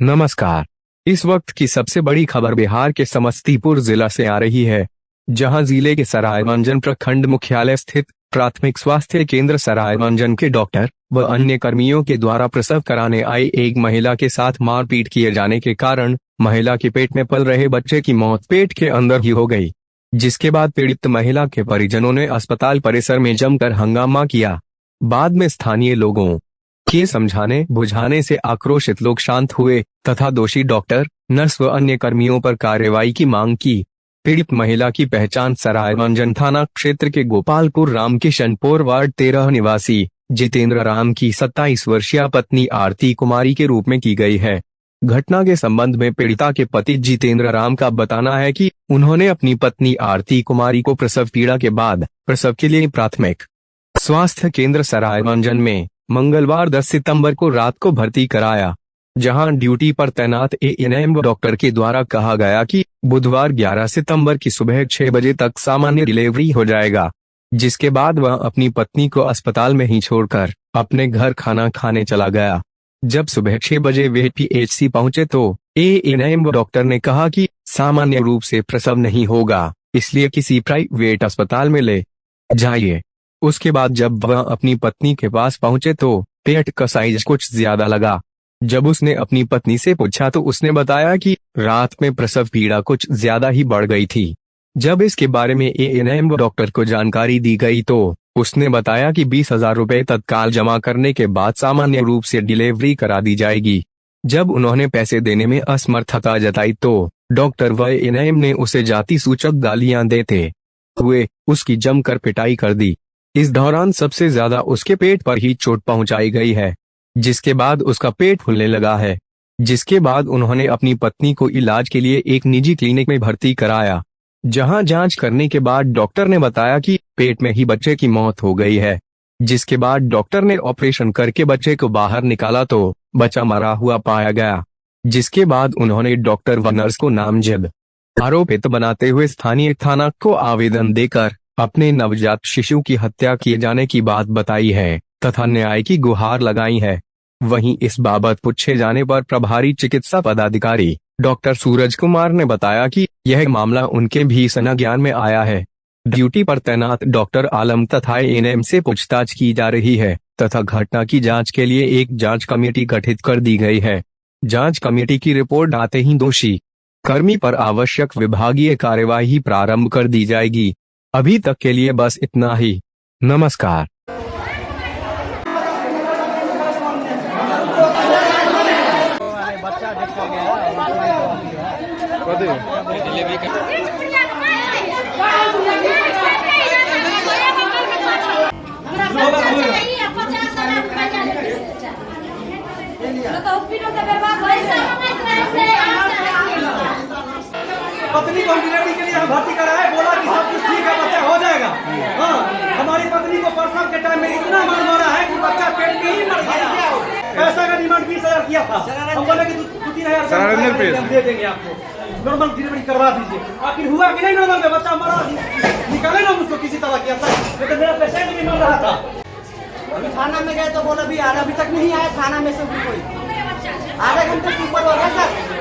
नमस्कार। इस वक्त की सबसे बड़ी खबर बिहार के समस्तीपुर जिला से आ रही है, जहां जिले के सरायरंजन प्रखंड मुख्यालय स्थित प्राथमिक स्वास्थ्य केंद्र सरायरंजन के डॉक्टर व अन्य कर्मियों के द्वारा प्रसव कराने आई एक महिला के साथ मारपीट किए जाने के कारण महिला के पेट में पल रहे बच्चे की मौत पेट के अंदर ही हो गई, जिसके बाद पीड़ित महिला के परिजनों ने अस्पताल परिसर में जमकर हंगामा किया। बाद में स्थानीय लोगों के समझाने बुझाने से आक्रोशित लोग शांत हुए तथा दोषी डॉक्टर, नर्स व अन्य कर्मियों पर कार्रवाई की मांग की। पीड़ित महिला की पहचान सरायरंजन थाना क्षेत्र के गोपालपुर रामकिशनपुर वार्ड 13 निवासी जितेंद्र राम की 27 वर्षीय पत्नी आरती कुमारी के रूप में की गई है। घटना के संबंध में पीड़िता के पति जितेंद्र राम का बताना है कि उन्होंने अपनी पत्नी आरती कुमारी को प्रसव पीड़ा के बाद प्रसव के लिए प्राथमिक स्वास्थ्य केंद्र सरायरंजन में मंगलवार 10 सितंबर को रात को भर्ती कराया, जहां ड्यूटी पर तैनात एएनएम डॉक्टर के द्वारा कहा गया कि बुधवार 11 सितंबर की सुबह 6 बजे तक सामान्य डिलीवरी हो जाएगा, जिसके बाद वह अपनी पत्नी को अस्पताल में ही छोड़कर अपने घर खाना खाने चला गया। जब सुबह 6 बजे वे पीएचसी पहुंचे तो एएनएम डॉक्टर ने कहा कि सामान्य रूप से प्रसव नहीं होगा, इसलिए किसी प्राइवेट अस्पताल में ले जाइए। उसके बाद जब वह अपनी पत्नी के पास पहुंचे तो पेट का साइज कुछ ज्यादा लगा। जब उसने अपनी पत्नी से पूछा तो उसने बताया कि रात में प्रसव पीड़ा कुछ ज्यादा ही बढ़ गई थी। जब इसके बारे में एएनएम डॉक्टर को जानकारी दी गई तो उसने बताया कि 20,000 रुपए तत्काल जमा करने के बाद सामान्य रूप से डिलीवरी करा दी जाएगी। जब उन्होंने पैसे देने में असमर्थता जताई तो डॉक्टर व एएनएम ने उसे जाति सूचक गालियां देते हुए उसकी जमकर पिटाई कर दी। इस दौरान सबसे ज्यादा उसके पेट पर ही चोट पहुंचाई गई है, जिसके बाद उसका पेट फूलने लगा है। जिसके बाद उन्होंने अपनी पत्नी को इलाज के लिए एक निजी क्लिनिक में भर्ती कराया, जहां जांच करने के बाद डॉक्टर ने बताया कि पेट में ही बच्चे की मौत हो गई है। जिसके बाद डॉक्टर ने ऑपरेशन करके बच्चे को बाहर निकाला तो बच्चा मरा हुआ पाया गया। जिसके बाद उन्होंने डॉक्टर व नर्स को नामजद आरोपित बनाते हुए स्थानीय थाना को आवेदन देकर अपने नवजात शिशु की हत्या किए जाने की बात बताई है तथा न्याय की गुहार लगाई है। वहीं इस बाबत पूछे जाने पर प्रभारी चिकित्सा पदाधिकारी डॉक्टर सूरज कुमार ने बताया कि यह मामला उनके भी संज्ञान में आया है। ड्यूटी पर तैनात डॉक्टर आलम तथा एएनएम से पूछताछ की जा रही है तथा घटना की जांच के लिए एक जांच कमेटी गठित कर दी गई है। जांच कमेटी की रिपोर्ट आते ही दोषी कर्मी पर आवश्यक विभागीय कार्यवाही प्रारंभ कर दी जाएगी। अभी तक के लिए बस इतना ही। नमस्कार। पत्नी को डिलीवरी के लिए हम भर्ती कराए, बोला कि सब कुछ ठीक है, बच्चा हो जाएगा। हाँ, हमारी पत्नी को प्रसव के टाइम में इतना मार मारा है कि बच्चा पेट में ही मर गया। पैसा का डिमांड 20,000 किया था। हम बोले कि 2-3 हज़ार दे देंगे आपको, नॉर्मल डिलीवरी करवा दीजिए। आखिर हुआ कि नहीं नॉर्मल में? बच्चा मरा, निकाले ना उसको किसी तरह किया था, लेकिन मेरा पेशेंट भी मर रहा था। अभी थाना में गए तो बोला भी अभी तक नहीं आया थाना में से कोई। आधे घंटे से ऊपर हो गया सर।